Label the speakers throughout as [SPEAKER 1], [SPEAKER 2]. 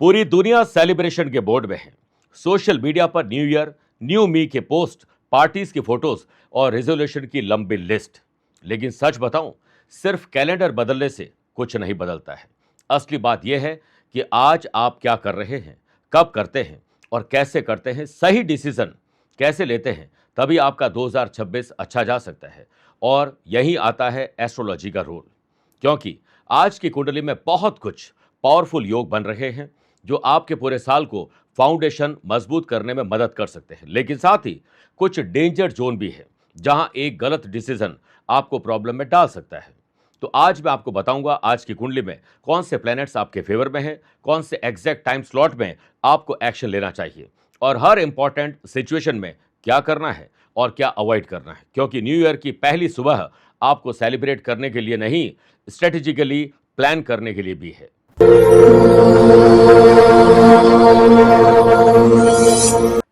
[SPEAKER 1] पूरी दुनिया सेलिब्रेशन के बोर्ड में है। सोशल मीडिया पर न्यू ईयर, न्यू मी के पोस्ट, पार्टीज की फोटोज और रेजोल्यूशन की लंबी लिस्ट। लेकिन सच बताऊं, सिर्फ कैलेंडर बदलने से कुछ नहीं बदलता है। असली बात यह है कि आज आप क्या कर रहे हैं, कब करते हैं और कैसे करते हैं, सही डिसीजन कैसे लेते हैं, तभी आपका 2026 अच्छा जा सकता है। और यही आता है एस्ट्रोलॉजी का रोल। क्योंकि आज की कुंडली में बहुत कुछ पावरफुल योग बन रहे हैं जो आपके पूरे साल को फाउंडेशन मजबूत करने में मदद कर सकते हैं। लेकिन साथ ही कुछ डेंजर जोन भी है जहां एक गलत डिसीजन आपको प्रॉब्लम में डाल सकता है। तो आज मैं आपको बताऊंगा आज की कुंडली में कौन से प्लैनेट्स आपके फेवर में हैं, कौन से एग्जैक्ट टाइम स्लॉट में आपको एक्शन लेना चाहिए और हर इंपॉर्टेंट सिचुएशन में क्या करना है और क्या अवॉइड करना है। क्योंकि न्यू ईयर की पहली सुबह आपको सेलिब्रेट करने के लिए नहीं, स्ट्रेटेजिकली प्लान करने के लिए भी है।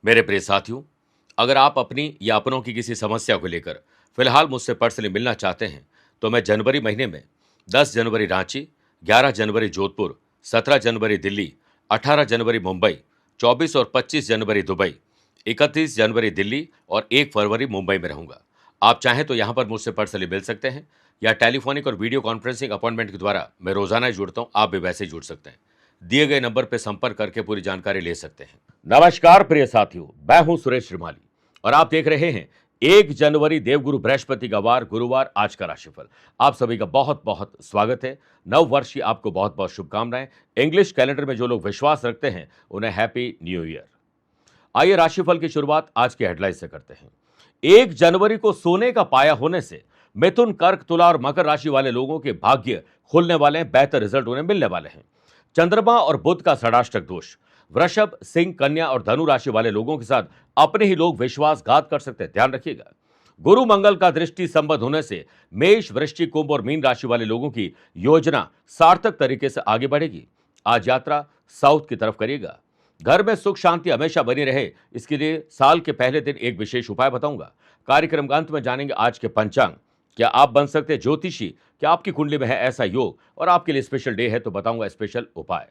[SPEAKER 1] मेरे प्रिय साथियों, अगर आप अपनी या अपनों की किसी समस्या को लेकर फिलहाल मुझसे पर्सनली मिलना चाहते हैं तो मैं जनवरी महीने में 10 जनवरी रांची, 11 जनवरी जोधपुर, 17 जनवरी दिल्ली, 18 जनवरी मुंबई, 24 और 25 जनवरी दुबई, 31 जनवरी दिल्ली और 1 फरवरी मुंबई में रहूंगा। आप चाहें तो यहां पर मुझसे पर्सनली मिल सकते हैं या टेलीफोनिक और वीडियो कॉन्फ्रेंसिंग अपॉइंटमेंट के द्वारा मैं रोजाना ही जुड़ता हूं। आप भी वैसे ही जुड़ सकते हैं। दिए गए नंबर पर संपर्क करके पूरी जानकारी ले सकते हैं। नमस्कार प्रिय साथियों, मैं हूं सुरेश श्रीमाली और आप देख रहे हैं 1 जनवरी देवगुरु बृहस्पति का वार, गुरुवार, आज का राशिफल। आप सभी का बहुत बहुत स्वागत है। नव वर्ष की आपको बहुत बहुत शुभकामनाएं। इंग्लिश कैलेंडर में जो लोग विश्वास रखते हैं उन्हें हैप्पी न्यू ईयर। आइए राशिफल की शुरुआत आज के हेडलाइन से करते हैं। 1 जनवरी को सोने का पाया होने से मिथुन, कर्क, तुला और मकर राशि वाले लोगों के भाग्य खुलने वाले हैं, बेहतर रिजल्ट उन्हें मिलने वाले हैं। चंद्रमा और बुध का षडाष्टक दोष, वृषभ, सिंह, कन्या और धनु राशि वाले लोगों के साथ अपने ही लोग विश्वासघात कर सकते हैं, ध्यान रखिएगा। गुरु मंगल का दृष्टि संबद्ध होने से मेष, वृश्चिक, कुंभ और मीन राशि वाले लोगों की योजना सार्थक तरीके से आगे बढ़ेगी। आज यात्रा साउथ की तरफ करिएगा। घर में सुख शांति हमेशा बनी रहे, इसके लिए साल के पहले दिन एक विशेष उपाय बताऊंगा। कार्यक्रम के अंत में जानेंगे आज के पंचांग। क्या आप बन सकते हैं ज्योतिषी? क्या आपकी कुंडली में है ऐसा योग और आपके लिए स्पेशल डे है तो बताऊंगा स्पेशल उपाय।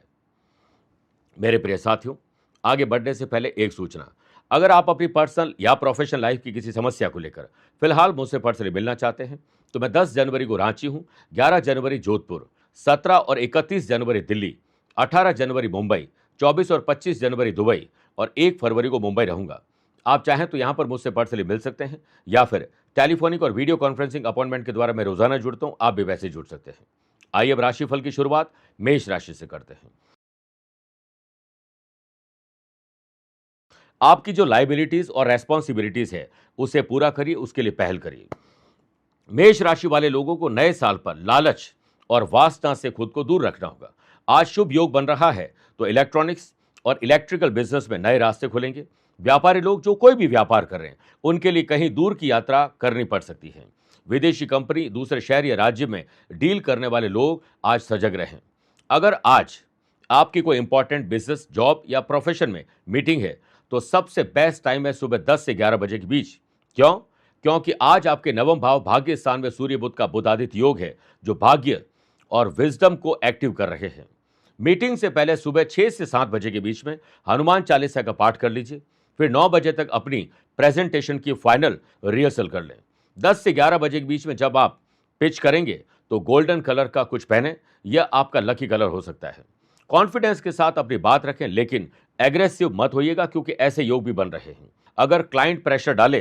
[SPEAKER 1] मेरे प्रिय साथियों, आगे बढ़ने से पहले एक सूचना। अगर आप अपनी पर्सनल या प्रोफेशनल लाइफ की किसी समस्या को लेकर फिलहाल मुझसे पर्सनली मिलना चाहते हैं तो मैं 10 जनवरी को रांची हूं, 11 जनवरी जोधपुर, 17 और 31 जनवरी दिल्ली, 18 जनवरी मुंबई, 24 और 25 जनवरी दुबई और 1 फरवरी को मुंबई रहूंगा। आप चाहें तो यहां पर मुझसे पर्सनली मिल सकते हैं या फिर टेलीफोनिक और वीडियो कॉन्फ्रेंसिंग अपॉइंटमेंट के द्वारा मैं रोजाना जुड़ता हूं, आप भी वैसे जुड़ सकते हैं। आइए अब राशिफल की शुरुआत मेष राशि से करते हैं। आपकी जो लाइबिलिटीज और रेस्पॉन्सिबिलिटीज है उसे पूरा करिए, उसके लिए पहल करिए। मेष राशि वाले लोगों को नए साल पर लालच और वासना से खुद को दूर रखना होगा। आज शुभ योग बन रहा है तो इलेक्ट्रॉनिक्स और इलेक्ट्रिकल बिजनेस में नए रास्ते खुलेंगे। व्यापारी लोग जो कोई भी व्यापार कर रहे हैं उनके लिए कहीं दूर की यात्रा करनी पड़ सकती है। विदेशी कंपनी, दूसरे शहर या राज्य में डील करने वाले लोग आज सजग रहें। अगर आज आपकी कोई इंपॉर्टेंट बिजनेस, जॉब या प्रोफेशन में मीटिंग है तो सबसे बेस्ट टाइम है सुबह 10 से 11 बजे के बीच। क्यों? क्योंकि आज आपके नवम भाव भाग्य स्थान में सूर्य बुध का बुधादित्य योग है जो भाग्य और विजडम को एक्टिव कर रहे हैं। मीटिंग से पहले सुबह 6 से 7 बजे के बीच में हनुमान चालीसा का पाठ कर लीजिए। फिर 9 बजे तक अपनी प्रेजेंटेशन की फाइनल रिहर्सल कर लें। 10 से 11 बजे के बीच में जब आप पिच करेंगे तो गोल्डन कलर का कुछ पहने, यह आपका लकी कलर हो सकता है। कॉन्फिडेंस के साथ अपनी बात रखें लेकिन एग्रेसिव मत होइएगा क्योंकि ऐसे योग भी बन रहे हैं। अगर क्लाइंट प्रेशर डाले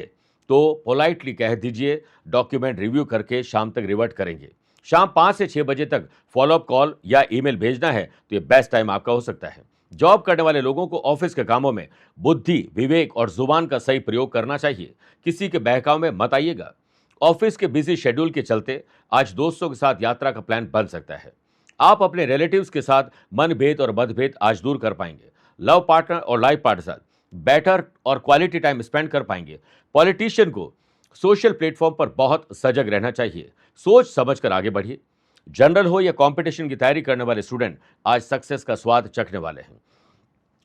[SPEAKER 1] तो पोलाइटली कह दीजिए डॉक्यूमेंट रिव्यू करके शाम तक रिवर्ट करेंगे। शाम 5 से 6 बजे तक फॉलोअप कॉल या ईमेल भेजना है तो ये बेस्ट टाइम आपका हो सकता है। जॉब करने वाले लोगों को ऑफिस के कामों में बुद्धि, विवेक और जुबान का सही प्रयोग करना चाहिए। किसी के बहकाव में मत आइएगा। ऑफिस के बिजी शेड्यूल के चलते आज दोस्तों के साथ यात्रा का प्लान बन सकता है। आप अपने रिलेटिव्स के साथ मनभेद और मतभेद आज दूर कर पाएंगे। लव पार्टनर और लाइफ पार्टनर साथ बेटर और क्वालिटी टाइम स्पेंड कर पाएंगे। पॉलिटिशियन को सोशल प्लेटफॉर्म पर बहुत सजग रहना चाहिए। सोच समझकर आगे बढ़िए। जनरल हो या कंपटीशन की तैयारी करने वाले स्टूडेंट आज सक्सेस का स्वाद चखने वाले हैं।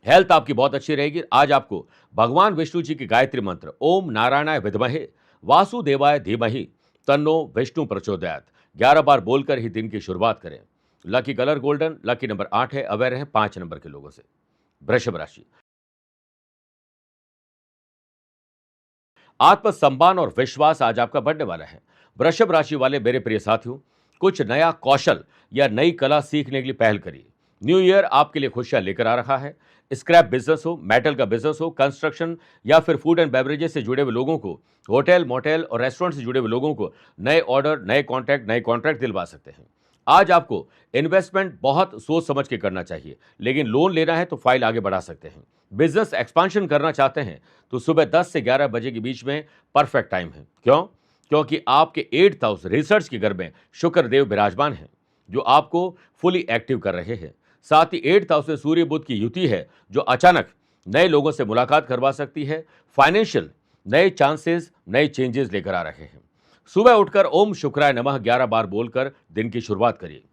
[SPEAKER 1] हेल्थ आपकी बहुत अच्छी रहेगी। आज आपको भगवान विष्णु जी की गायत्री मंत्र ओम नारायणाय विद्महे वासुदेवाय धीमहि तन्नो विष्णु प्रचोदयात 11 बार बोलकर ही दिन की शुरुआत करें। Lucky colour golden, lucky number 8 है, अवेयर रहें 5 नंबर के लोगों से। वृषभ राशि, आत्मसम्मान और विश्वास आज आपका बढ़ने वाला है। वृषभ राशि वाले मेरे प्रिय साथियों, कुछ नया कौशल या नई कला सीखने के लिए पहल करिए। न्यू ईयर आपके लिए खुशियां लेकर आ रहा है। स्क्रैप बिजनेस हो, मेटल का बिजनेस हो, कंस्ट्रक्शन या फिर फूड एंड बेवरेजेस से जुड़े हुए लोगों को, होटल मोटेल और रेस्टोरेंट से जुड़े हुए लोगों को नए ऑर्डर, नए कॉन्ट्रैक्ट दिलवा सकते हैं। आज आपको इन्वेस्टमेंट बहुत सोच समझ के करना चाहिए, लेकिन लोन लेना है तो फाइल आगे बढ़ा सकते हैं। बिजनेस एक्सपांशन करना चाहते हैं तो सुबह 10 से 11 बजे के बीच में परफेक्ट टाइम है। क्यों? क्योंकि आपके 8th हाउस रिसर्च के घर में शुक्र देव विराजमान हैं, जो आपको फुली एक्टिव कर रहे हैं। साथ ही 8th हाउस में सूर्य बुध की युति है, जो अचानक नए लोगों से मुलाकात करवा सकती है। फाइनेंशियल नए चांसेस, नए चेंजेस लेकर आ रहे हैं। सुबह उठकर ओम शुक्राय नमः 11 बार बोलकर दिन की शुरुआत करिए।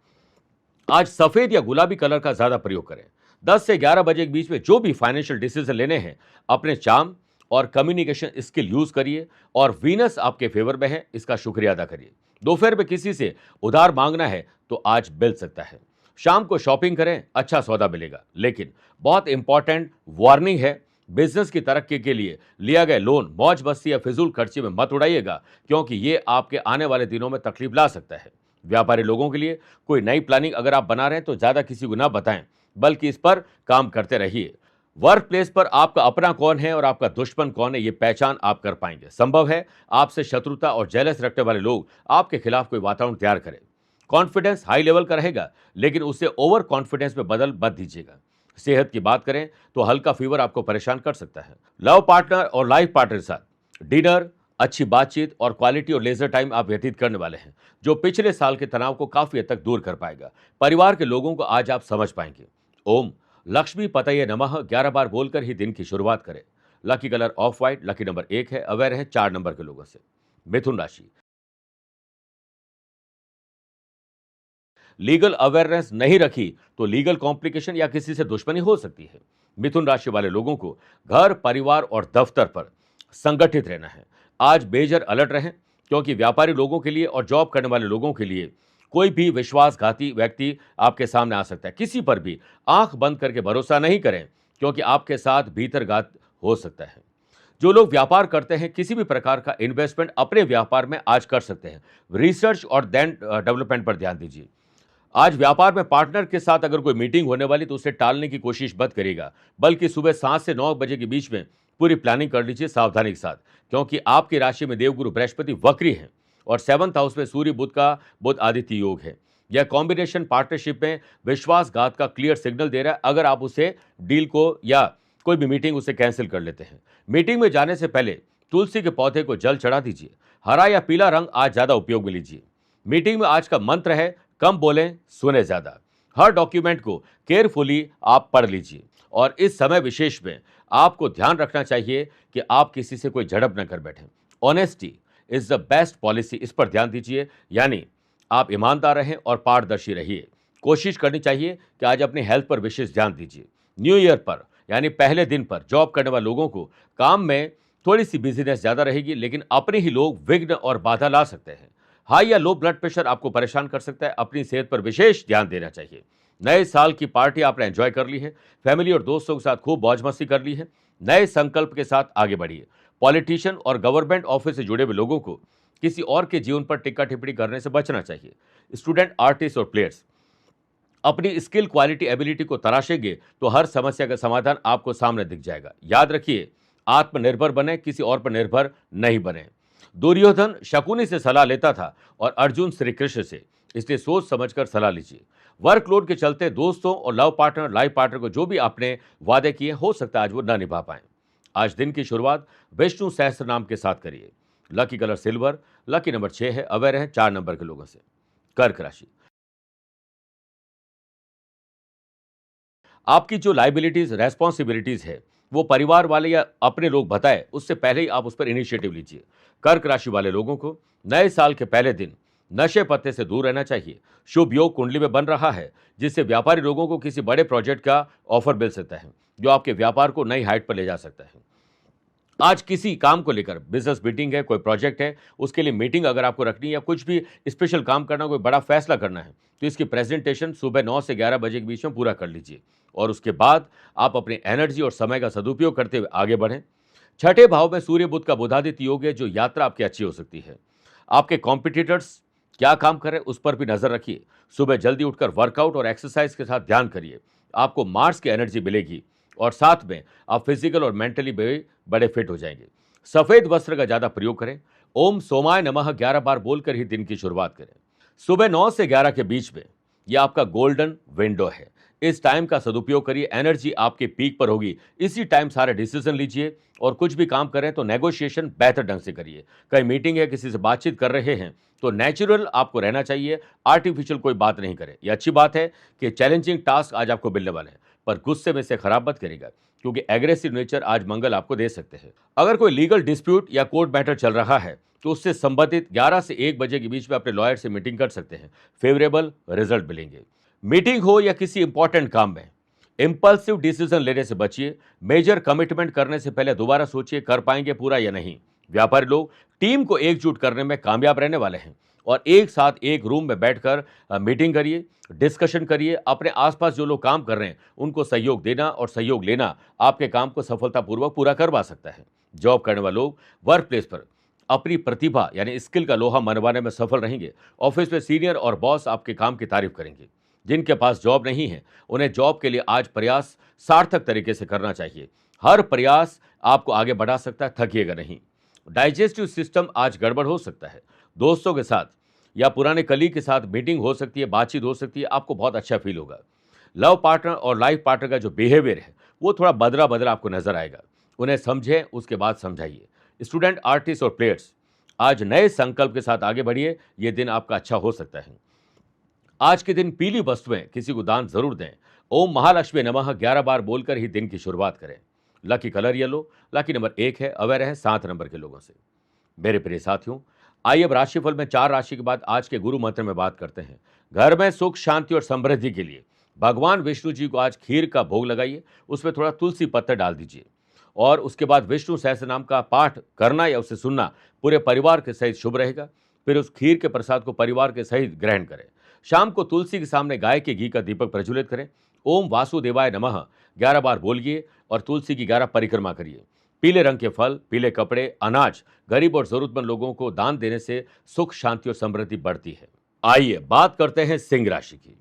[SPEAKER 1] आज सफेद या गुलाबी कलर का ज्यादा प्रयोग करें। 10 से 11 बजे के बीच में जो भी फाइनेंशियल डिसीजन लेने हैं, अपने चार्म और कम्युनिकेशन स्किल यूज करिए। और वीनस आपके फेवर में है, इसका शुक्रिया अदा करिए। दोपहर में किसी से उधार मांगना है तो आज मिल सकता है। शाम को शॉपिंग करें, अच्छा सौदा मिलेगा। लेकिन बहुत इंपॉर्टेंट वार्निंग है, बिजनेस की तरक्की के लिए लिया गया लोन मौज मस्ती या फिजूल खर्ची में मत उड़ाइएगा, क्योंकि ये आपके आने वाले दिनों में तकलीफ ला सकता है। व्यापारी लोगों के लिए कोई नई प्लानिंग अगर आप बना रहे हैं तो ज्यादा किसी को ना बताएं, बल्कि इस पर काम करते रहिए। वर्क प्लेस पर आपका अपना कौन है और आपका दुश्मन कौन है, ये पहचान आप कर पाएंगे। संभव है आपसे शत्रुता और जेलस रखने वाले लोग आपके खिलाफ कोई वातावरण तैयार करें। कॉन्फिडेंस हाई लेवल का रहेगा, लेकिन उसे ओवर कॉन्फिडेंस में बदल मत दीजिएगा। सेहत की बात करें तो हल्का फीवर आपको परेशान कर सकता है। लव पार्टनर और लाइफ पार्टनर के साथ डिनर, अच्छी बातचीत और क्वालिटी और लेजर टाइम आप व्यतीत करने वाले हैं, जो पिछले साल के तनाव को काफी हद तक दूर कर पाएगा। परिवार के लोगों को आज आप समझ पाएंगे। ओम लक्ष्मी पतये नमः 11 बार बोलकर ही दिन की शुरुआत करें। Lucky colour of white, lucky number 1 है, अवेयर है 4 नंबर के लोगों से। मिथुन राशि, लीगल अवेयरनेस नहीं रखी तो लीगल कॉम्प्लिकेशन या किसी से दुश्मनी हो सकती है। मिथुन राशि वाले लोगों को घर, परिवार और दफ्तर पर संगठित रहना है। आज बेजर अलर्ट रहें, क्योंकि व्यापारी लोगों के लिए और जॉब करने वाले लोगों के लिए कोई भी विश्वासघाती व्यक्ति आपके सामने आ सकता है। किसी पर भी आंख बंद करके भरोसा नहीं करें, क्योंकि आपके साथ भीतरघात हो सकता है। जो लोग व्यापार करते हैं, किसी भी प्रकार का इन्वेस्टमेंट अपने व्यापार में आज कर सकते हैं। रिसर्च और देन डेवलपमेंट पर ध्यान दीजिए। आज व्यापार में पार्टनर के साथ अगर कोई मीटिंग होने वाली तो उसे टालने की कोशिश मत करिएगा, बल्कि सुबह 7 से 9 बजे के बीच में पूरी प्लानिंग कर लीजिए सावधानी के साथ, क्योंकि आपकी राशि में देवगुरु बृहस्पति वक्री हैं और 7th हाउस में सूर्य बुध का बुध आदित्य योग है। यह कॉम्बिनेशन पार्टनरशिप में विश्वासघात का क्लियर सिग्नल दे रहा है, अगर आप उसे डील को या कोई भी मीटिंग उसे कैंसिल कर लेते हैं। मीटिंग में जाने से पहले तुलसी के पौधे को जल चढ़ा दीजिए। हरा या पीला रंग आज ज्यादा उपयोग में लीजिए। मीटिंग में आज का मंत्र है, कम बोलें, सुने ज्यादा। हर डॉक्यूमेंट को केयरफुली आप पढ़ लीजिए। और इस समय विशेष में आपको ध्यान रखना चाहिए कि आप किसी से कोई झड़प न कर बैठें। Honesty is the best policy, इस पर ध्यान दीजिए। यानी आप ईमानदार रहें और पारदर्शी रहिए। कोशिश करनी चाहिए कि आज अपनी हेल्थ पर विशेष ध्यान दीजिए। न्यू ईयर पर यानी पहले दिन पर जॉब करने वाले लोगों को काम में थोड़ी सी बिजीनेस ज्यादा रहेगी, लेकिन अपने ही लोग विघ्न और बाधा ला सकते हैं। हाई या लो ब्लड प्रेशर आपको परेशान कर सकता है, अपनी सेहत पर विशेष ध्यान देना चाहिए। नए साल की पार्टी आपने एंजॉय कर ली है, फैमिली और दोस्तों के साथ खूब मौज मस्ती कर ली है। नए संकल्प के साथ आगे बढ़िए। पॉलिटिशियन और गवर्नमेंट ऑफिस से जुड़े हुए लोगों को किसी और के जीवन पर टिक्का टिप्पणी करने से बचना चाहिए। स्टूडेंट, आर्टिस्ट और प्लेयर्स अपनी स्किल, क्वालिटी, एबिलिटी को तराशेंगे तो हर समस्या का समाधान आपको सामने दिख जाएगा। याद रखिए, आत्मनिर्भर बने, किसी और पर निर्भर नहीं बने। दुर्योधन शकुनी से सलाह लेता था और अर्जुन श्री कृष्ण से, इसलिए सोच समझकर सलाह लीजिए। वर्कलोड के चलते दोस्तों और लव पार्टनर, लाइफ पार्टनर को जो भी आपने वादे किए, हो सकता है आज वो न निभा पाए। आज दिन की शुरुआत विष्णु सहस्त्र नाम के साथ करिए। Lucky colour silver, lucky number 6 है, अवेयर है 4 नंबर के लोगों से। कर्क राशि, आपकी जो लाइबिलिटीज, रेस्पॉन्सिबिलिटीज है, वो परिवार वाले या अपने लोग बताए उससे पहले ही आप उस पर इनिशिएटिव लीजिए। कर्क राशि वाले लोगों को नए साल के पहले दिन नशे पत्ते से दूर रहना चाहिए। शुभ योग कुंडली में बन रहा है, जिससे व्यापारी लोगों को किसी बड़े प्रोजेक्ट का ऑफर मिल सकता है, जो आपके व्यापार को नई हाइट पर ले जा सकता है। आज किसी काम को लेकर बिजनेस मीटिंग है, कोई प्रोजेक्ट है, उसके लिए मीटिंग अगर आपको रखनी है या कुछ भी स्पेशल काम करना, कोई बड़ा फैसला करना है, तो इसकी प्रेजेंटेशन सुबह 9 से 11 बजे के बीच में पूरा कर लीजिए और उसके बाद आप अपनी एनर्जी और समय का सदुपयोग करते हुए आगे बढ़ें। छठे भाव में सूर्य बुध का बुधादित्य योग है, जो यात्रा आपकी अच्छी हो सकती है। आपके कॉम्पिटिटर्स क्या काम कर रहे हैं उस पर भी नजर रखिए। सुबह जल्दी उठकर वर्कआउट और एक्सरसाइज के साथ ध्यान करिए, आपको मार्स की एनर्जी मिलेगी और साथ में आप फिजिकल और मेंटली भी बड़े फिट हो जाएंगे। सफेद वस्त्र का ज्यादा प्रयोग करें। ओम सोमाय नमः 11 बार बोलकर ही दिन की शुरुआत करें। सुबह 9 से 11 के बीच में यह आपका गोल्डन विंडो है। इस टाइम का सदुपयोग करिए, एनर्जी आपके पीक पर होगी। इसी टाइम सारे डिसीजन लीजिए और कुछ भी काम करें तो नेगोशिएशन बेहतर ढंग से करिए। कहीं मीटिंग है, किसी से बातचीत कर रहे हैं तो नेचुरल आपको रहना चाहिए, आर्टिफिशियल कोई बात नहीं करें। यह अच्छी बात है कि चैलेंजिंग टास्क आज आपको मिलने वाले हैं, पर गुस्से में से खराब मत करेगा, क्योंकि एग्रेसिव नेचर आज मंगल आपको दे सकते हैं। अगर कोई लीगल डिस्प्यूट या कोर्ट मैटर चल रहा है तो उससे संबंधित 11 से 1 बजे के बीच में अपने लॉयर से मीटिंग कर सकते हैं, फेवरेबल रिजल्ट मिलेंगे। मीटिंग हो या किसी इंपॉर्टेंट काम में इंपल्सिव डिसीजन लेने से बचिए। मेजर कमिटमेंट करने से पहले दोबारा सोचिए कर पाएंगे पूरा या नहीं। व्यापारी लोग टीम को एकजुट करने में कामयाब रहने वाले हैं और एक साथ एक रूम में बैठकर मीटिंग करिए, डिस्कशन करिए। अपने आसपास जो लोग काम कर रहे हैं उनको सहयोग देना और सहयोग लेना आपके काम को सफलतापूर्वक पूरा करवा सकता है। जॉब करने वाले लोग वर्क प्लेस पर अपनी प्रतिभा यानी स्किल का लोहा मनवाने में सफल रहेंगे। ऑफिस में सीनियर और बॉस आपके काम की तारीफ करेंगे। जिनके पास जॉब नहीं है उन्हें जॉब के लिए आज प्रयास सार्थक तरीके से करना चाहिए। हर प्रयास आपको आगे बढ़ा सकता है, थकिएगा नहीं। डाइजेस्टिव सिस्टम आज गड़बड़ हो सकता है। दोस्तों के साथ या पुराने कलीग के साथ मीटिंग हो सकती है, बातचीत हो सकती है, आपको बहुत अच्छा फील होगा। लव पार्टनर और लाइफ पार्टनर का जो बिहेवियर है वो थोड़ा बदला बदला आपको नजर आएगा। उन्हें समझें, उसके बाद समझाइए। स्टूडेंट, आर्टिस्ट और प्लेयर्स आज नए संकल्प के साथ आगे बढ़िए, यह दिन आपका अच्छा हो सकता है। आज के दिन पीली वस्तुएं किसी को दान जरूर दें। ओम महालक्ष्मी नमः 11 बार बोलकर ही दिन की शुरुआत करें। Lucky colour yellow, lucky number 1 है, अवेयर है 7 नंबर के लोगों से। मेरे प्रिय साथियों, आइए अब राशिफल में 4 राशि के बाद आज के गुरु मंत्र में बात करते हैं। घर में सुख शांति और समृद्धि के लिए भगवान विष्णु जी को आज खीर का भोग लगाइए, उसमें थोड़ा तुलसी पत्ता डाल दीजिए और उसके बाद विष्णु सहस्त्र नाम का पाठ करना या उसे सुनना पूरे परिवार के सहित शुभ रहेगा। फिर उस खीर के प्रसाद को परिवार के सहित ग्रहण करें। शाम को तुलसी के सामने गाय के घी का दीपक प्रज्वलित करें। ओम वासुदेवाय नमः 11 बार बोलिए और तुलसी की 11 परिक्रमा करिए। पीले रंग के फल, पीले कपड़े, अनाज गरीब और जरूरतमंद लोगों को दान देने से सुख शांति और समृद्धि बढ़ती है। आइए बात करते हैं सिंह राशि की।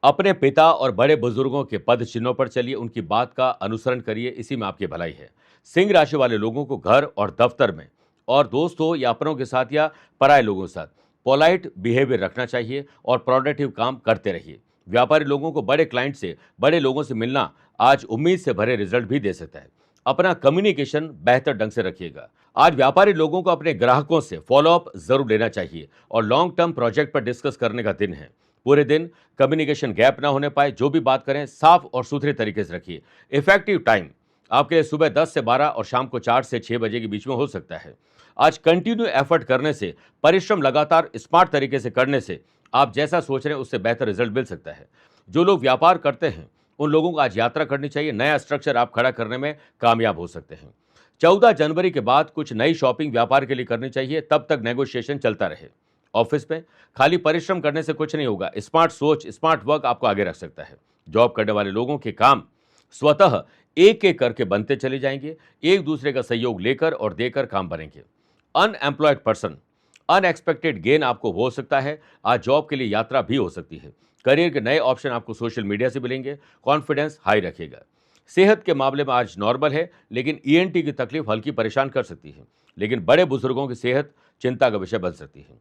[SPEAKER 1] अपने पिता और बड़े बुजुर्गों के पद चिन्हों पर चलिए, उनकी बात का अनुसरण करिए, इसी में आपकी भलाई है। सिंह राशि वाले लोगों को घर और दफ्तर में और दोस्तों या अपनों के साथ या पराये लोगों के साथ पोलाइट बिहेवियर रखना चाहिए और प्रोडक्टिव काम करते रहिए। व्यापारी लोगों को बड़े क्लाइंट से, बड़े लोगों से मिलना आज उम्मीद से भरे रिजल्ट भी दे सकता है। अपना कम्युनिकेशन बेहतर ढंग से रखिएगा। आज व्यापारी लोगों को अपने ग्राहकों से फॉलोअप जरूर लेना चाहिए और लॉन्ग टर्म प्रोजेक्ट पर डिस्कस करने का दिन है। पूरे दिन कम्युनिकेशन गैप ना होने पाए, जो भी बात करें साफ और सुथरे तरीके से रखिए। इफेक्टिव टाइम आपके लिए सुबह 10 से 12 और शाम को 4 से 6 बजे के बीच में हो सकता है। आज कंटिन्यू एफर्ट करने से, परिश्रम लगातार स्मार्ट तरीके से करने से आप जैसा सोच रहे हैं उससे बेहतर रिजल्ट मिल सकता है। जो लोग व्यापार करते हैं उन लोगों को आज यात्रा करनी चाहिए। नया स्ट्रक्चर आप खड़ा करने में कामयाब हो सकते हैं। 14 जनवरी के बाद कुछ नई शॉपिंग व्यापार के लिए करनी चाहिए, तब तक नेगोशिएशन चलता रहे। ऑफिस में खाली परिश्रम करने से कुछ नहीं होगा, स्मार्ट सोच, स्मार्ट वर्क आपको आगे रख सकता है। जॉब करने वाले लोगों के काम स्वतः एक एक करके बनते चले जाएंगे। एक दूसरे का सहयोग लेकर और देकर काम बनेंगे। अनएम्प्लॉयड पर्सन, अनएक्सपेक्टेड गेन आपको हो सकता है। आज जॉब के लिए यात्रा भी हो सकती है। करियर के नए ऑप्शन आपको सोशल मीडिया से मिलेंगे। कॉन्फिडेंस हाई रखेगा। सेहत के मामले में आज नॉर्मल है, लेकिन ईएनटी की तकलीफ हल्की परेशान कर सकती है। लेकिन बड़े बुजुर्गों की सेहत चिंता का विषय बन सकती है।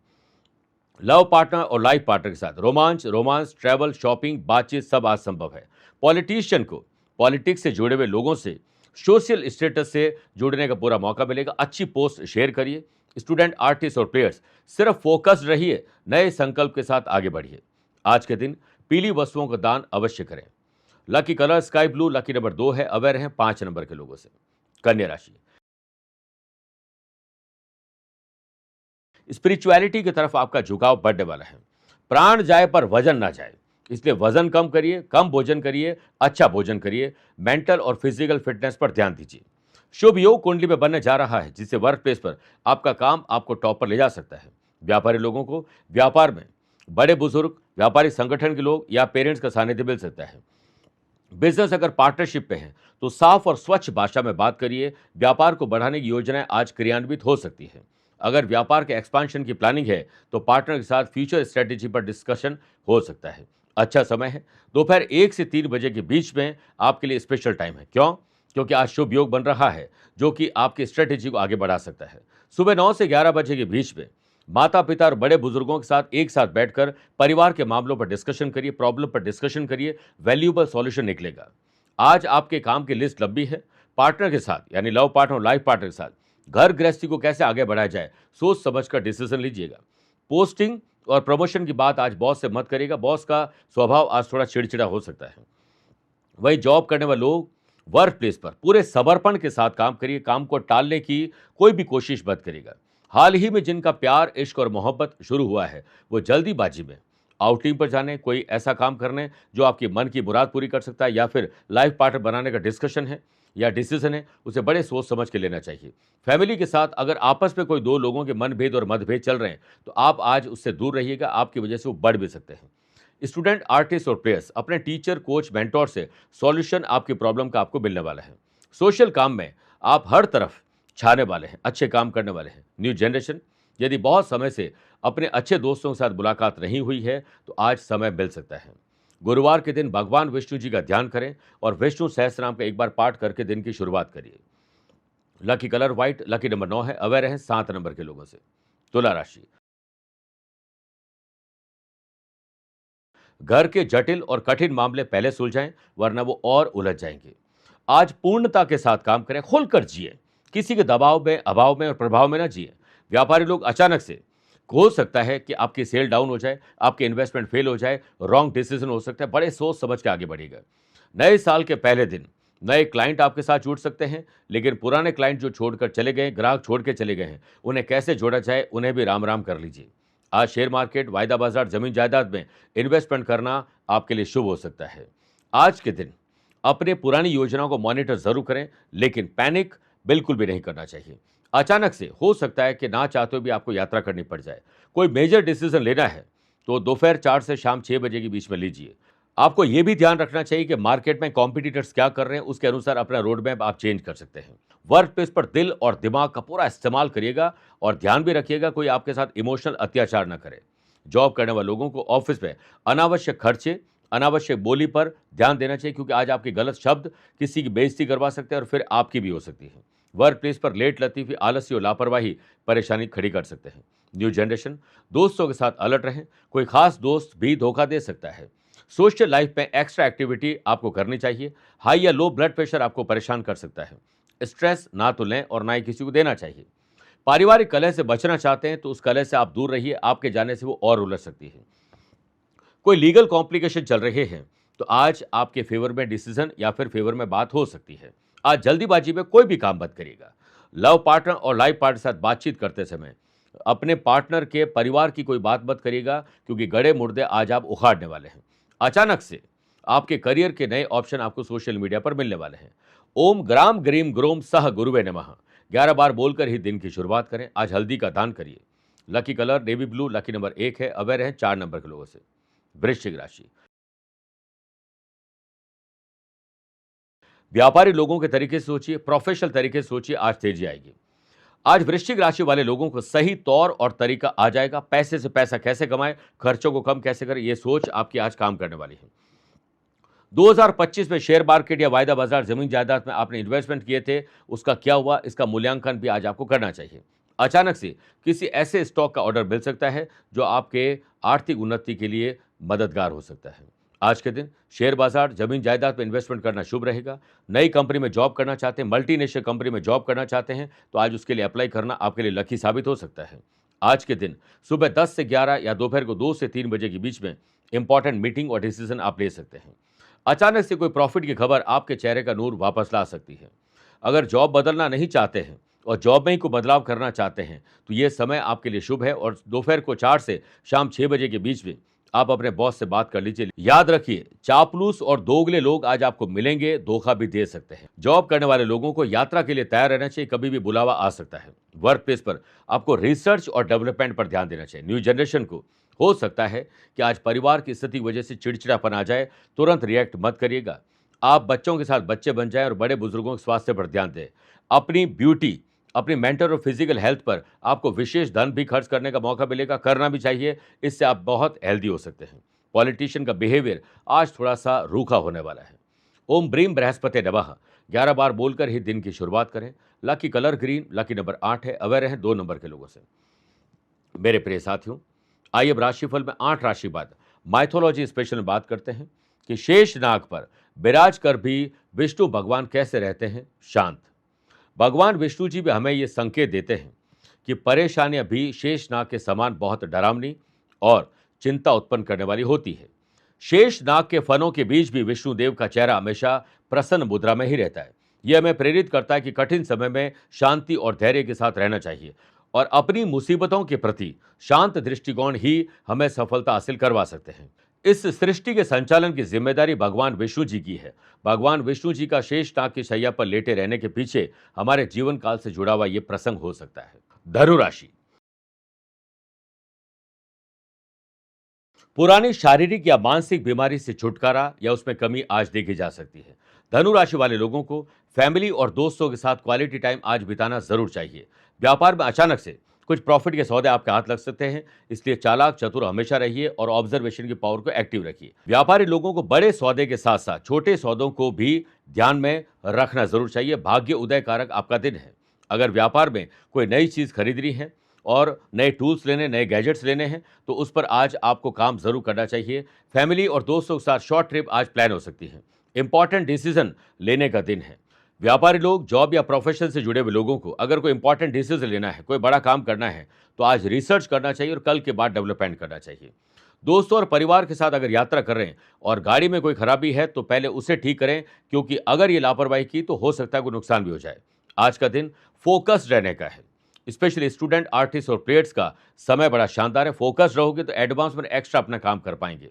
[SPEAKER 1] लव पार्टनर और लाइफ पार्टनर के साथ रोमांस, ट्रैवल, शॉपिंग, बातचीत सब आज संभव है। पॉलिटिशियन को पॉलिटिक्स से जुड़े हुए लोगों से, सोशल स्टेटस से जुड़ने का पूरा मौका मिलेगा। अच्छी पोस्ट शेयर करिए। स्टूडेंट, आर्टिस्ट और प्लेयर्स सिर्फ फोकस्ड रहिए, नए संकल्प के साथ आगे बढ़िए। आज के दिन पीली वस्तुओं का दान अवश्य करें। Lucky colour sky blue, lucky number 2 है, अवेयर है 5 नंबर के लोगों से। कन्या राशि, स्पिरिचुअलिटी की तरफ आपका झुकाव बढ़ने वाला है। प्राण जाए पर वजन ना जाए, इसलिए वजन कम करिए, कम भोजन करिए, अच्छा भोजन करिए, मेंटल और फिजिकल फिटनेस पर ध्यान दीजिए। शुभ योग कुंडली में बनने जा रहा है, जिससे वर्क प्लेस पर आपका काम आपको टॉप पर ले जा सकता है। व्यापारी लोगों को व्यापार में बड़े बुजुर्ग, व्यापारिक संगठन के लोग या पेरेंट्स का सानिध्य मिल सकता है। बिजनेस अगर पार्टनरशिप पे है तो साफ और स्वच्छ भाषा में बात करिए। व्यापार को बढ़ाने की योजनाएं आज क्रियान्वित हो सकती है। अगर व्यापार के एक्सपांशन की प्लानिंग है तो पार्टनर के साथ फ्यूचर स्ट्रेटेजी पर डिस्कशन हो सकता है। अच्छा समय है, दोपहर 1 से 3 बजे के बीच में आपके लिए स्पेशल टाइम है। क्यों? क्योंकि आज शुभ योग बन रहा है, जो कि आपकी स्ट्रेटेजी को आगे बढ़ा सकता है। सुबह 9 से 11 बजे के बीच में माता पिता और बड़े बुजुर्गों के साथ एक साथ बैठकर परिवार के मामलों पर डिस्कशन करिए, प्रॉब्लम पर डिस्कशन करिए, वैल्यूएबल सॉल्यूशन निकलेगा। आज आपके काम की लिस्ट लंबी है। पार्टनर के साथ यानी लव पार्टनर और लाइफ पार्टनर के साथ घर गृहस्थी को कैसे आगे बढ़ाया जाए, सोच समझकर डिसीजन लीजिएगा। पोस्टिंग और प्रमोशन की बात आज बॉस से मत करिएगा। बॉस का स्वभाव आज थोड़ा चिड़चिड़ा हो सकता है। वही जॉब करने वाले लोग वर्क प्लेस पर पूरे समर्पण के साथ काम करिए। काम को टालने की कोई भी कोशिश मत करिएगा। हाल ही में जिनका प्यार, इश्क और मोहब्बत शुरू हुआ है, वो जल्दीबाजी में आउटिंग पर जाने, कोई ऐसा काम करने जो आपकी मन की मुराद पूरी कर सकता है, या फिर लाइफ पार्टनर बनाने का डिस्कशन है या डिसीजन है, उसे बड़े सोच समझ के लेना चाहिए। फैमिली के साथ अगर आपस में कोई दो लोगों के मनभेद और मतभेद चल रहे हैं तो आप आज उससे दूर रहिएगा। आपकी वजह से वो बढ़ भी सकते हैं। स्टूडेंट, आर्टिस्ट और प्लेयर्स अपने टीचर, कोच, मेंटोर से सॉल्यूशन आपकी प्रॉब्लम का आपको मिलने वाला है। सोशल काम में आप हर तरफ छाने वाले हैं, अच्छे काम करने वाले हैं। न्यू जनरेशन, यदि बहुत समय से अपने अच्छे दोस्तों के साथ मुलाकात नहीं हुई है तो आज समय मिल सकता है। गुरुवार के दिन भगवान विष्णु जी का ध्यान करें और विष्णु सहस्त्रनाम का एक बार पाठ करके दिन की शुरुआत करिए। Lucky colour white, lucky number 9 है। अवेयर रहें 7 नंबर के लोगों से। तुला राशि, घर के जटिल और कठिन मामले पहले सुलझाएं, वरना वो और उलझ जाएंगे। आज पूर्णता के साथ काम करें, खुलकर जिए, किसी के दबाव में, अभाव में और प्रभाव में ना जिए। व्यापारी लोग अचानक से हो सकता है कि आपकी सेल डाउन हो जाए, आपके इन्वेस्टमेंट फेल हो जाए, रॉन्ग डिसीजन हो सकता है। बड़े सोच समझ के आगे बढ़िएगा। नए साल के पहले दिन नए क्लाइंट आपके साथ जुड़ सकते हैं, लेकिन पुराने क्लाइंट जो छोड़कर चले गए, ग्राहक छोड़ के चले गए हैं, उन्हें कैसे जोड़ा जाए, उन्हें भी राम राम कर लीजिए। आज शेयर मार्केट, वायदा बाजार, जमीन जायदाद में इन्वेस्टमेंट करना आपके लिए शुभ हो सकता है। आज के दिन अपने पुरानी योजनाओं को मॉनिटर जरूर करें, लेकिन पैनिक बिल्कुल भी नहीं करना चाहिए। अचानक से हो सकता है कि ना चाहते हुए भी आपको यात्रा करनी पड़ जाए। कोई मेजर डिसीजन लेना है तो दोपहर 4 से शाम 6 बजे के बीच में लीजिए। आपको यह भी ध्यान रखना चाहिए कि मार्केट में कॉम्पिटिटर्स क्या कर रहे हैं, उसके अनुसार अपना रोड मैप आप चेंज कर सकते हैं। वर्क प्लेस पर दिल और दिमाग का पूरा इस्तेमाल करिएगा और ध्यान भी रखिएगा कोई आपके साथ इमोशनल अत्याचार ना करे। जॉब करने वाले लोगों को ऑफिस में अनावश्यक खर्चे, अनावश्यक बोली पर ध्यान देना चाहिए, क्योंकि आज आपके गलत शब्द किसी की बेइज्जती करवा सकते हैं और फिर आपकी भी हो सकती है। वर्क प्लेस पर लेट लतीफी, आलस्य और लापरवाही परेशानी खड़ी कर सकते हैं। न्यू जनरेशन, दोस्तों के साथ अलर्ट रहें, कोई खास दोस्त भी धोखा दे सकता है। सोशल लाइफ में एक्स्ट्रा एक्टिविटी आपको करनी चाहिए। हाई या लो ब्लड प्रेशर आपको परेशान कर सकता है। स्ट्रेस ना तो लें और ना ही किसी को देना चाहिए। पारिवारिक कलह से बचना चाहते हैं तो उस कलह से आप दूर रहिए, आपके जाने से वो और उलझ सकती है। कोई लीगल कॉम्प्लिकेशन चल रहे हैं तो आज आपके फेवर में डिसीजन या फिर फेवर में बात हो सकती है। आज जल्दीबाजी में कोई भी काम मत करिएगा। लव पार्टनर और लाइफ पार्टनर के साथ बातचीत करते समय अपने पार्टनर के परिवार की कोई बात मत करिएगा, क्योंकि गड़े मुर्दे आज आप उखाड़ने वाले हैं। अचानक से आपके करियर के नए ऑप्शन आपको सोशल मीडिया पर मिलने वाले हैं। ओम ग्राम ग्रीम ग्रोम सह गुरुवे नमः 11 बार बोलकर ही दिन की शुरुआत करें। आज हल्दी का दान करिए। Lucky colour navy blue, lucky number 1 है। अवेयर हैं 4 नंबर के लोगों से। वृश्चिक राशि, व्यापारी लोगों के तरीके से सोचिए, प्रोफेशनल तरीके से सोचिए, आज तेजी आएगी। आज वृश्चिक राशि वाले लोगों को सही तौर और तरीका आ जाएगा। पैसे से पैसा कैसे कमाएं, खर्चों को कम कैसे करें, यह सोच आपकी आज काम करने वाली है। 2025 में शेयर मार्केट या वायदा बाजार, जमीन जायदाद में आपने इन्वेस्टमेंट किए थे, उसका क्या हुआ, इसका मूल्यांकन भी आज आपको करना चाहिए। अचानक से किसी ऐसे स्टॉक का ऑर्डर मिल सकता है जो आपके आर्थिक उन्नति के लिए मददगार हो सकता है। आज के दिन शेयर बाजार, जमीन जायदाद में इन्वेस्टमेंट करना शुभ रहेगा। नई कंपनी में जॉब करना चाहते हैं, मल्टीनेशनल कंपनी में जॉब करना चाहते हैं तो आज उसके लिए अप्लाई करना आपके लिए लकी साबित हो सकता है। आज के दिन सुबह 10 से 11 या दोपहर को 2 से 3 बजे के बीच में इंपॉर्टेंट मीटिंग और डिसीजन आप ले सकते हैं। अचानक से कोई प्रॉफिट की खबर आपके चेहरे का नूर वापस ला सकती है। अगर जॉब बदलना नहीं चाहते हैं और जॉब में ही कोई बदलाव करना चाहते हैं तो ये समय आपके लिए शुभ है और दोपहर को 4 से शाम 6 बजे के बीच में आप अपने बॉस से बात कर लीजिए। याद रखिए, चापलूस और दोगले लोग आज आपको मिलेंगे, धोखा भी दे सकते हैं। जॉब करने वाले लोगों को यात्रा के लिए तैयार रहना चाहिए, कभी भी बुलावा आ सकता है। वर्क प्लेस पर आपको रिसर्च और डेवलपमेंट पर ध्यान देना चाहिए। न्यू जनरेशन को हो सकता है कि आज परिवार की स्थिति की वजह से चिड़चिड़ापन आ जाए, तुरंत रिएक्ट मत करिएगा। आप बच्चों के साथ बच्चे बन जाएं और बड़े बुजुर्गों के स्वास्थ्य पर ध्यान दें। अपनी ब्यूटी, अपनी मेंटल और फिजिकल हेल्थ पर आपको विशेष धन भी खर्च करने का मौका मिलेगा, करना भी चाहिए। इससे आप बहुत हेल्दी हो सकते हैं। पॉलिटिशियन का बिहेवियर आज थोड़ा सा रूखा होने वाला है। ओम ब्रीम बृहस्पति नमः 11 बार बोलकर ही दिन की शुरुआत करें। Lucky colour green, lucky number 8 है। अवेयर रहें 2 नंबर के लोगों से। मेरे प्रिय साथियों, आइए अब राशिफल में 8 राशि बाद माइथोलॉजी स्पेशल में बात करते हैं कि शेष नाग पर विराज कर भी विष्णु भगवान कैसे रहते हैं शांत। भगवान विष्णु जी भी हमें ये संकेत देते हैं कि परेशानियां भी शेषनाग के समान बहुत डरावनी और चिंता उत्पन्न करने वाली होती है। शेषनाग के फनों के बीच भी विष्णुदेव का चेहरा हमेशा प्रसन्न मुद्रा में ही रहता है। यह हमें प्रेरित करता है कि कठिन समय में शांति और धैर्य के साथ रहना चाहिए और अपनी मुसीबतों के प्रति शांत दृष्टिकोण ही हमें सफलता हासिल करवा सकते हैं। इस सृष्टि के संचालन की जिम्मेदारी भगवान विष्णु जी की है। भगवान विष्णु जी का शेषनाग की शैया पर लेटे रहने के पीछे हमारे जीवन काल से जुड़ा हुआ यह प्रसंग हो सकता है। धनु राशि, पुरानी शारीरिक या मानसिक बीमारी से छुटकारा या उसमें कमी आज देखी जा सकती है। धनु राशि वाले लोगों को फैमिली और दोस्तों के साथ क्वालिटी टाइम आज बिताना जरूर चाहिए। व्यापार में अचानक से कुछ प्रॉफिट के सौदे आपके हाथ लग सकते हैं, इसलिए चालाक चतुर हमेशा रहिए और ऑब्जर्वेशन की पावर को एक्टिव रखिए। व्यापारी लोगों को बड़े सौदे के साथ साथ छोटे सौदों को भी ध्यान में रखना जरूर चाहिए। भाग्य उदय कारक आपका दिन है। अगर व्यापार में कोई नई चीज खरीदनी है और नए टूल्स लेने, नए गैजेट्स लेने हैं, तो उस पर आज आपको काम जरूर करना चाहिए। फैमिली और दोस्तों के साथ शॉर्ट ट्रिप आज प्लान हो सकती है। इंपॉर्टेंट डिसीजन लेने का दिन है। व्यापारी लोग, जॉब या प्रोफेशन से जुड़े हुए लोगों को अगर कोई इंपॉर्टेंट डिसीजन लेना है, कोई बड़ा काम करना है, तो आज रिसर्च करना चाहिए और कल के बाद डेवलपमेंट करना चाहिए। दोस्तों और परिवार के साथ अगर यात्रा कर रहे हैं और गाड़ी में कोई खराबी है, तो पहले उसे ठीक करें, क्योंकि अगर ये लापरवाही की तो हो सकता है कोई नुकसान भी हो जाए। आज का दिन फोकस्ड रहने का है। स्पेशली स्टूडेंट, आर्टिस्ट और प्लेयर्स का समय बड़ा शानदार है। फोकस रहोगे तो एडवांस में एक्स्ट्रा अपना काम कर पाएंगे।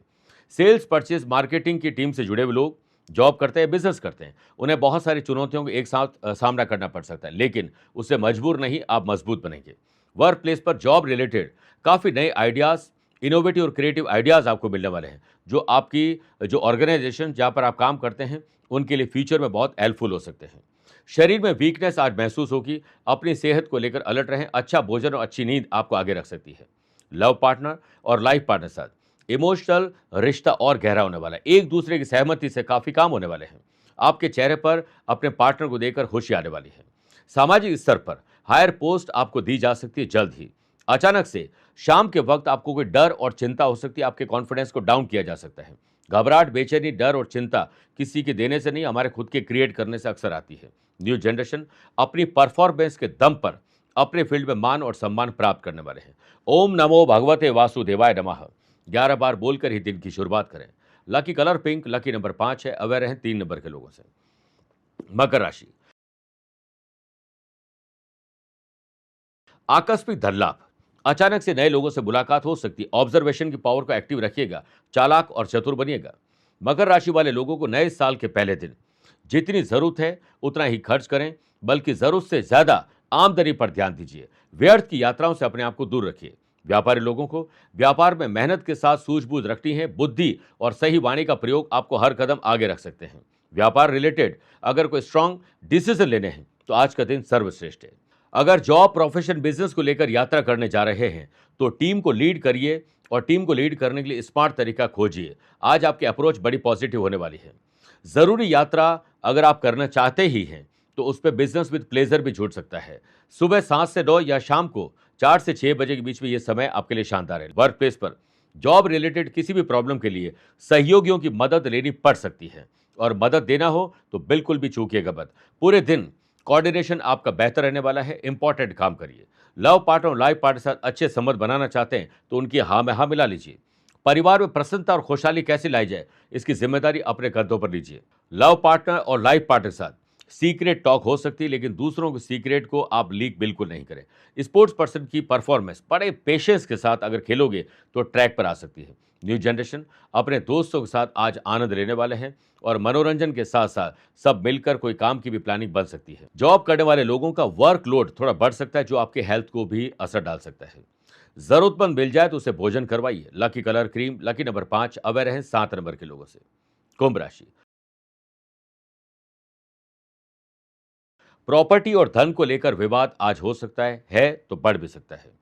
[SPEAKER 1] सेल्स, परचेज, मार्केटिंग की टीम से जुड़े हुए लोग जॉब करते हैं, बिजनेस करते हैं, उन्हें बहुत सारी चुनौतियों को एक साथ सामना करना पड़ सकता है, लेकिन उससे मजबूर नहीं, आप मजबूत बनेंगे। वर्क प्लेस पर जॉब रिलेटेड काफ़ी नए आइडियाज़, इनोवेटिव और क्रिएटिव आइडियाज़ आपको मिलने वाले हैं, जो आपकी जो ऑर्गेनाइजेशन जहाँ पर आप काम करते हैं उनके लिए फ्यूचर में बहुत हेल्पफुल हो सकते हैं। शरीर में वीकनेस आज महसूस होगी। अपनी सेहत को लेकर अलर्ट रहें। अच्छा भोजन और अच्छी नींद आपको आगे रख सकती है। लव पार्टनर और लाइफ पार्टनर साथ इमोशनल रिश्ता और गहरा होने वाला है। एक दूसरे की सहमति से काफी काम होने वाले हैं। आपके चेहरे पर अपने पार्टनर को देखकर खुशी आने वाली है। सामाजिक स्तर पर हायर पोस्ट आपको दी जा सकती है जल्द ही। अचानक से शाम के वक्त आपको कोई डर और चिंता हो सकती है। आपके कॉन्फिडेंस को डाउन किया जा सकता है। घबराहट, बेचैनी, डर और चिंता किसी के देने से नहीं, हमारे खुद के क्रिएट करने से अक्सर आती है। न्यू जनरेशन अपनी परफॉर्मेंस के दम पर अपने फील्ड में मान और सम्मान प्राप्त करने वाले हैं। ओम नमो भगवते वासुदेवाय नमः 11 बार बोलकर ही दिन की शुरुआत करें। Lucky colour pink, lucky number 5 है। अवेयर रहें 3 नंबर के लोगों से। मकर राशि, आकस्मिक धन लाभ, अचानक से नए लोगों से मुलाकात हो सकती है। ऑब्जर्वेशन की पावर को एक्टिव रखिएगा, चालाक और चतुर बनिएगा। मकर राशि वाले लोगों को नए साल के पहले दिन जितनी जरूरत है उतना ही खर्च करें, बल्कि जरूरत से ज्यादा आमदनी पर ध्यान दीजिए। व्यर्थ की यात्राओं से अपने आप को दूर रखिए। व्यापारी लोगों को व्यापार में मेहनत के साथ सूझबूझ रखनी है। बुद्धि और सही वाणी का प्रयोग आपको हर कदम आगे रख सकते हैं। व्यापार रिलेटेड अगर कोई स्ट्रांग डिसीजन लेने हैं तो आज का दिन सर्वश्रेष्ठ है। अगर जॉब, प्रोफेशन, बिजनेस को लेकर यात्रा करने जा रहे हैं तो टीम को लीड करिए और टीम को लीड करने के लिए स्मार्ट तरीका खोजिए। आज आपकी अप्रोच बड़ी पॉजिटिव होने वाली है। जरूरी यात्रा अगर आप करना चाहते ही हैं तो उस पर बिजनेस विद प्लेजर भी जुड़ सकता है। सुबह 7 से 9 या शाम को 4 से 6 बजे के बीच में यह समय आपके लिए शानदार है। वर्क प्लेस पर जॉब रिलेटेड किसी भी प्रॉब्लम के लिए सहयोगियों की मदद लेनी पड़ सकती है और मदद देना हो तो बिल्कुल भी चूकिएगा मत। पूरे दिन कोऑर्डिनेशन आपका बेहतर रहने वाला है। इंपॉर्टेंट काम करिए। लव पार्टनर और लाइफ पार्टनर के साथ अच्छे संबंध बनाना चाहते हैं तो उनकी हाँ में हाँ मिला लीजिए। परिवार में प्रसन्नता और खुशहाली कैसे लाई जाए, इसकी जिम्मेदारी अपने कंधों पर लीजिए। लव पार्टनर और लाइफ पार्टनर के साथ सीक्रेट टॉक हो सकती है, लेकिन दूसरों के सीक्रेट को आप लीक बिल्कुल नहीं करें। स्पोर्ट्स पर्सन की परफॉर्मेंस बड़े पेशेंस के साथ अगर खेलोगे तो ट्रैक पर आ सकती है। न्यू जनरेशन अपने दोस्तों के साथ आज आनंद लेने वाले हैं और मनोरंजन के साथ साथ सब मिलकर कोई काम की भी प्लानिंग बन सकती है। जॉब करने वाले लोगों का वर्कलोड थोड़ा बढ़ सकता है, जो आपके हेल्थ को भी असर डाल सकता है। जरूरतमंद मिल जाए तो उसे भोजन करवाइए। Lucky colour cream, lucky number 5, aware रहें 7 नंबर के लोगों से। कुंभ राशि, प्रॉपर्टी और धन को लेकर विवाद आज हो सकता है तो बढ़ भी सकता है।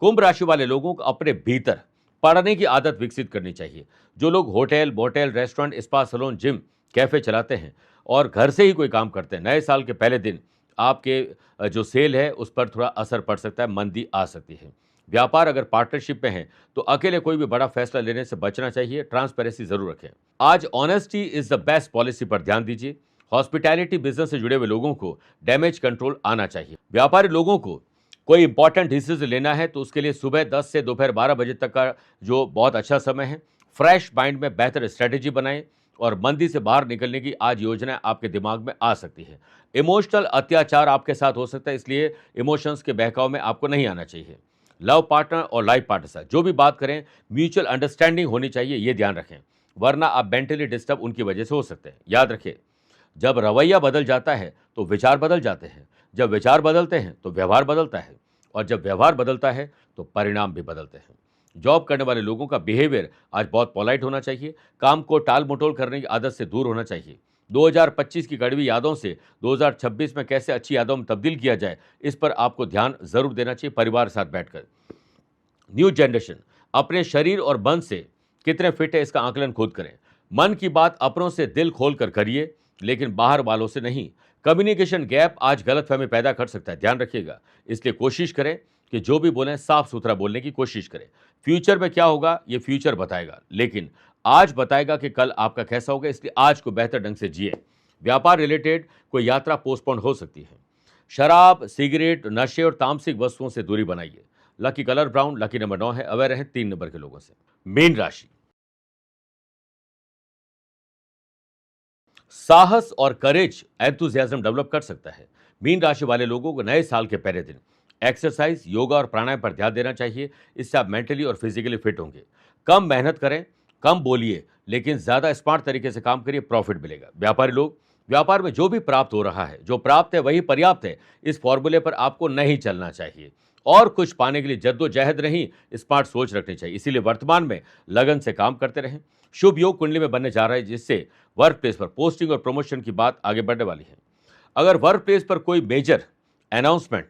[SPEAKER 1] कुंभ राशि वाले लोगों को अपने भीतर पढ़ने की आदत विकसित करनी चाहिए। जो लोग hotel, motel, restaurant, spa, salon, gym, cafe चलाते हैं और घर से ही कोई काम करते हैं, नए साल के पहले दिन आपके जो सेल है उस पर थोड़ा असर पड़ सकता है, मंदी आ सकती है। व्यापार अगर पार्टनरशिप में है तो अकेले कोई भी बड़ा फैसला लेने से बचना चाहिए, ट्रांसपेरेंसी जरूर रखें। आज honesty is the best policy पर ध्यान दीजिए। हॉस्पिटैलिटी बिजनेस से जुड़े हुए लोगों को डैमेज कंट्रोल आना चाहिए। व्यापारी लोगों को कोई इंपॉर्टेंट डिसीजन लेना है तो उसके लिए सुबह 10 से दोपहर 12 बजे तक का जो बहुत अच्छा समय है। फ्रेश माइंड में बेहतर स्ट्रेटेजी बनाएं और मंदी से बाहर निकलने की आज योजना आपके दिमाग में आ सकती है। इमोशनल अत्याचार आपके साथ हो सकता है, इसलिए इमोशंस के बहकाव में आपको नहीं आना चाहिए। लव पार्टनर और लाइफ पार्टनर साथ जो भी बात करें, म्यूचुअल अंडरस्टैंडिंग होनी चाहिए, ये ध्यान रखें, वरना आप मेंटली डिस्टर्ब उनकी वजह से हो सकते हैं। याद रखें, जब रवैया बदल जाता है तो विचार बदल जाते हैं, जब विचार बदलते हैं तो व्यवहार बदलता है, और जब व्यवहार बदलता है तो परिणाम भी बदलते हैं। जॉब करने वाले लोगों का बिहेवियर आज बहुत पोलाइट होना चाहिए। काम को टाल मटोल करने की आदत से दूर होना चाहिए। 2025 की कड़वी यादों से 2026 में कैसे अच्छी यादों में तब्दील किया जाए, इस पर आपको ध्यान जरूर देना चाहिए परिवार के साथ बैठकर। न्यू जनरेशन अपने शरीर और मन से कितने फिट है इसका आकलन खुद करें। मन की बात अपनों से दिल खोलकर करिए, लेकिन बाहर वालों से नहीं। कम्युनिकेशन गैप आज गलतफहमी पैदा कर सकता है, ध्यान रखिएगा। इसलिए कोशिश करें कि जो भी बोलें साफ सुथरा बोलने की कोशिश करें। फ्यूचर में क्या होगा ये फ्यूचर बताएगा, लेकिन आज बताएगा कि कल आपका कैसा होगा, इसलिए आज को बेहतर ढंग से जिए। व्यापार रिलेटेड कोई यात्रा पोस्टपोन हो सकती है। शराब, सिगरेट, नशे और तामसिक वस्तुओं से दूरी बनाइए। Lucky colour brown, lucky number 9 है, अवेयर रहें 3 नंबर के लोगों से। मीन राशि, साहस और करेज एंथुजियाज्म डेवलप कर सकता है। मीन राशि वाले लोगों को नए साल के पहले दिन एक्सरसाइज, योगा और प्राणायाम पर ध्यान देना चाहिए। इससे आप मेंटली और फिजिकली फिट होंगे। कम मेहनत करें, कम बोलिए, लेकिन ज्यादा स्मार्ट तरीके से काम करिए, प्रॉफिट मिलेगा। व्यापारी लोग, व्यापार में जो भी प्राप्त हो रहा है, जो प्राप्त है वही पर्याप्त है, इस फॉर्मूले पर आपको नहीं चलना चाहिए। और कुछ पाने के लिए जद्दोजहद नहीं, स्मार्ट सोच रखनी चाहिए। इसीलिए वर्तमान में लगन से काम करते रहें। शुभ योग कुंडली में बनने जा रहा है, जिससे वर्क प्लेस पर पोस्टिंग और प्रमोशन की बात आगे बढ़ने वाली है। अगर वर्क प्लेस पर कोई मेजर अनाउंसमेंट,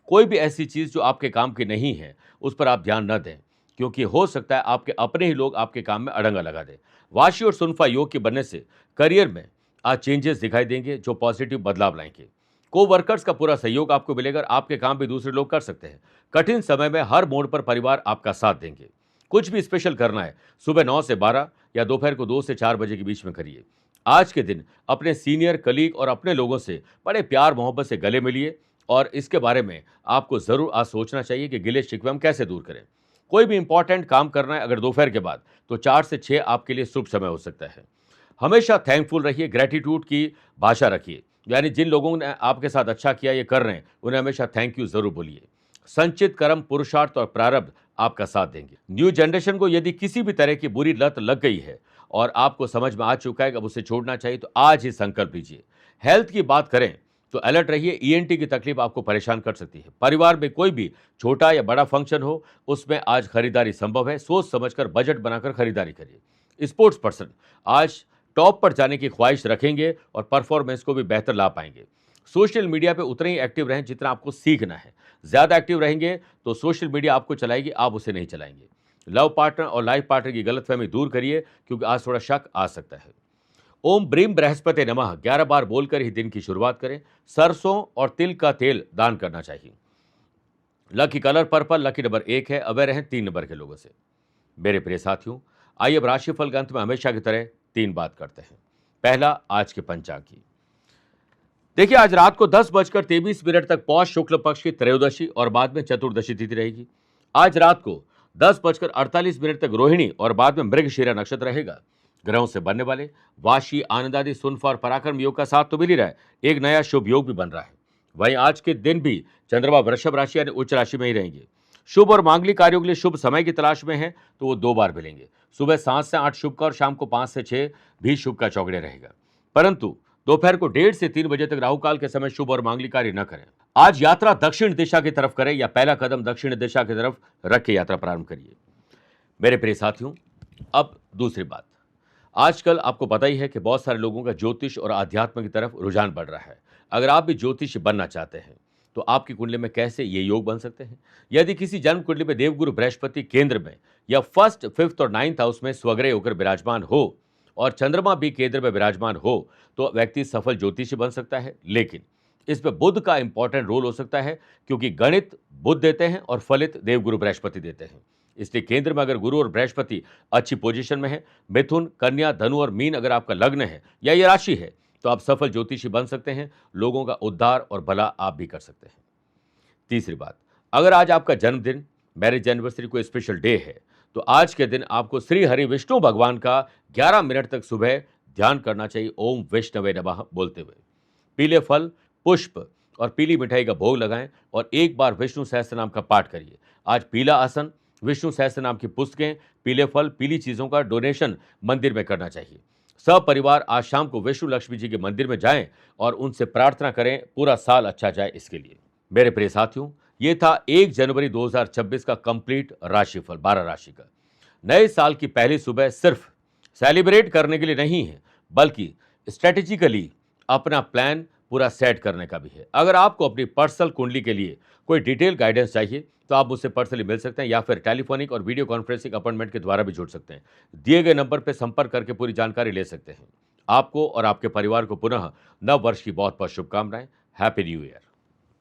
[SPEAKER 1] कोई भी ऐसी चीज जो आपके काम की नहीं है, उस पर आप ध्यान न दें, क्योंकि हो सकता है आपके अपने ही लोग आपके काम में अड़ंगा लगा दें। वाशी और सुनफा योग के बनने से करियर में आज चेंजेस दिखाई देंगे जो पॉजिटिव बदलाव लाएंगे। को वर्कर्स का पूरा सहयोग आपको मिलेगा। आपके काम भी दूसरे लोग कर सकते हैं। कठिन समय में हर मोड़ पर परिवार आपका साथ देंगे। कुछ भी स्पेशल करना है, सुबह 9 से 12 या दोपहर को 2 से 4 बजे के बीच में करिए। आज के दिन अपने सीनियर, कलीग और अपने लोगों से बड़े प्यार मोहब्बत से गले मिलिए, और इसके बारे में आपको जरूर आज सोचना चाहिए कि गिले शिकवे हम कैसे दूर करें। कोई भी इंपॉर्टेंट काम करना है अगर दोपहर के बाद, तो 4 से 6 आपके लिए शुभ समय हो सकता है। हमेशा थैंकफुल रहिए, ग्रेटिट्यूड की भाषा रखिए, यानी जिन लोगों ने आपके साथ अच्छा किया, ये कर रहे हैं, उन्हें हमेशा थैंक यू जरूर बोलिए। संचित कर्म, पुरुषार्थ और प्रारब्ध आपका साथ देंगे। न्यू जनरेशन को यदि किसी भी तरह की बुरी लत लग गई है और आपको समझ में आ चुका है कि अब उसे छोड़ना चाहिए, तो आज ही संकल्प लीजिए। हेल्थ की बात करें तो अलर्ट रहिए, ईएनटी की तकलीफ आपको परेशान कर सकती है। परिवार में कोई भी छोटा या बड़ा फंक्शन हो, उसमें आज खरीदारी संभव है। सोच समझकर बजट बनाकर खरीदारी करिए। स्पोर्ट्स पर्सन आज टॉप पर जाने की ख्वाहिश रखेंगे और परफॉर्मेंस को भी बेहतर ला पाएंगे। सोशल मीडिया पे उतने ही एक्टिव रहें जितना आपको सीखना है। ज्यादा एक्टिव रहेंगे तो सोशल मीडिया आपको चलाएगी, आप उसे नहीं चलाएंगे। लव पार्टनर और लाइफ पार्टनर की गलतफहमी दूर करिए, क्योंकि आज थोड़ा शक आ सकता है। ओम ब्रीम बृहस्पति नमः 11 बार बोलकर ही दिन की शुरुआत करें। सरसों और तिल का तेल दान करना चाहिए। Lucky colour purple, lucky number 1 है, अवेयर रहें 3 नंबर के लोगों से। मेरे प्रिय साथियों, आइए अब राशिफल के अंत में हमेशा की तरह 3 बात करते हैं। पहला, आज के पंचांग की। देखिए, आज रात को 10:23 तक पौष शुक्ल पक्ष की त्रयोदशी और बाद में चतुर्दशी तिथि रहेगी। आज रात को 10:48 तक रोहिणी और बाद में मृगशिरा नक्षत्र रहेगा। ग्रहों से बनने वाले वाशी, आनंदादि, सुनफा और पराक्रम योग का साथ तो मिल ही रहा है, एक नया शुभ योग भी बन रहा है। वहीं आज के दिन भी चंद्रमा वृषभ राशि यानी उच्च राशि में ही रहेंगे। शुभ और मांगलिक कार्यों के लिए शुभ समय की तलाश में है तो वो 2 बार मिलेंगे। सुबह 7 से 8 शुभ का और शाम को 5 से 6 भी शुभ का चौगड़े रहेगा। परंतु दोपहर को 1:30 से 3 बजे तक राहु काल के समय शुभ और मांगलिक कार्य न करें। आज यात्रा दक्षिण दिशा की तरफ करें या पहला कदम दक्षिण दिशा की तरफ रख के यात्रा प्रारंभ करिए। मेरे प्रिय साथियों, अब दूसरी बात। आजकल आपको पता ही है कि बहुत सारे लोगों का ज्योतिष और आध्यात्म की तरफ रुझान बढ़ रहा है। अगर आप भी ज्योतिष बनना चाहते हैं तो आपकी कुंडली में कैसे ये योग बन सकते हैं? यदि किसी जन्म कुंडली में देवगुरु बृहस्पति केंद्र में या फर्स्ट, फिफ्थ और 9th हाउस में स्वग्रह होकर विराजमान हो और चंद्रमा भी केंद्र में विराजमान हो तो व्यक्ति सफल ज्योतिषी बन सकता है। लेकिन इसमें बुध का इंपॉर्टेंट रोल हो सकता है, क्योंकि गणित बुध देते हैं और फलित देवगुरु बृहस्पति देते हैं। इसलिए केंद्र में अगर गुरु और बृहस्पति अच्छी पोजीशन में है, मिथुन, कन्या, धनु और मीन अगर आपका लग्न है या ये राशि है, तो आप सफल ज्योतिषी बन सकते हैं। लोगों का उद्धार और भला आप भी कर सकते हैं। तीसरी बात, अगर आज आपका जन्मदिन, मैरिज एनिवर्सरी, कोई स्पेशल डे है तो आज के दिन आपको श्री हरि विष्णु भगवान का 11 मिनट तक सुबह ध्यान करना चाहिए, ओम विष्णवे नमः बोलते हुए। पीले फल, पुष्प और पीली मिठाई का भोग लगाएं और एक बार विष्णु सहस्त्र नाम का पाठ करिए। आज पीला आसन, विष्णु सहस्त्र नाम की पुस्तकें, पीले फल, पीली चीज़ों का डोनेशन मंदिर में करना चाहिए। सब परिवार आज शाम को विष्णु लक्ष्मी जी के मंदिर में जाएं और उनसे प्रार्थना करें पूरा साल अच्छा जाए इसके लिए। मेरे प्रिय साथियों, ये था 1 जनवरी 2026 का कंप्लीट राशिफल 12 राशि का। नए साल की पहली सुबह सिर्फ सेलिब्रेट करने के लिए नहीं है, बल्कि स्ट्रेटेजिकली अपना प्लान पूरा सेट करने का भी है। अगर आपको अपनी पर्सनल कुंडली के लिए कोई डिटेल गाइडेंस चाहिए तो आप मुझसे पर्सनली मिल सकते हैं या फिर टेलीफोनिक और वीडियो कॉन्फ्रेंसिंग अपॉइंटमेंट के द्वारा भी जुड़ सकते हैं। दिए गए नंबर पर संपर्क करके पूरी जानकारी ले सकते हैं। आपको और आपके परिवार को पुनः नव वर्ष की बहुत बहुत शुभकामनाएं। Happy new year.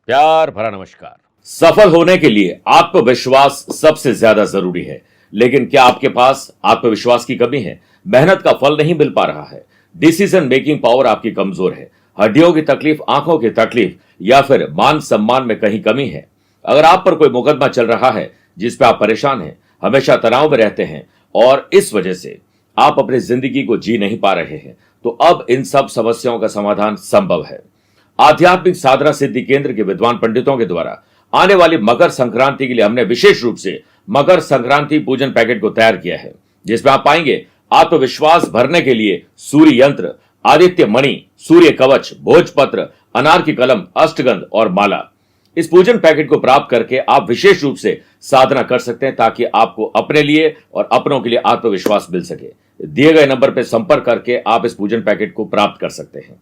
[SPEAKER 1] प्यार भरा नमस्कार। सफल होने के लिए आत्मविश्वास सबसे ज्यादा जरूरी है, लेकिन क्या आपके पास आत्मविश्वास की कमी है? मेहनत का फल नहीं मिल पा रहा है? डिसीजन मेकिंग पावर आपकी कमजोर है? हड्डियों की तकलीफ, आंखों की तकलीफ या फिर मान सम्मान में कहीं कमी है? अगर आप पर कोई मुकदमा चल रहा है जिस पे आप परेशान हैं, हमेशा तनाव में रहते हैं और इस वजह से आप अपनी जिंदगी को जी नहीं पा रहे हैं, तो अब इन सब समस्याओं का समाधान संभव है। आध्यात्मिक साधना सिद्धि केंद्र के विद्वान पंडितों के द्वारा आने वाली मकर संक्रांति के लिए हमने विशेष रूप से मकर संक्रांति पूजन पैकेट को तैयार किया है, जिसमें आप पाएंगे आत्मविश्वास भरने के लिए सूर्य यंत्र, आदित्य मणि, सूर्य कवच, भोजपत्र, अनार की कलम, अष्टगंध और माला। इस पूजन पैकेट को प्राप्त करके आप विशेष रूप से साधना कर सकते हैं ताकि आपको अपने लिए और अपनों के लिए आत्मविश्वास मिल सके। दिए गए नंबर पर संपर्क करके आप इस पूजन पैकेट को प्राप्त कर सकते हैं।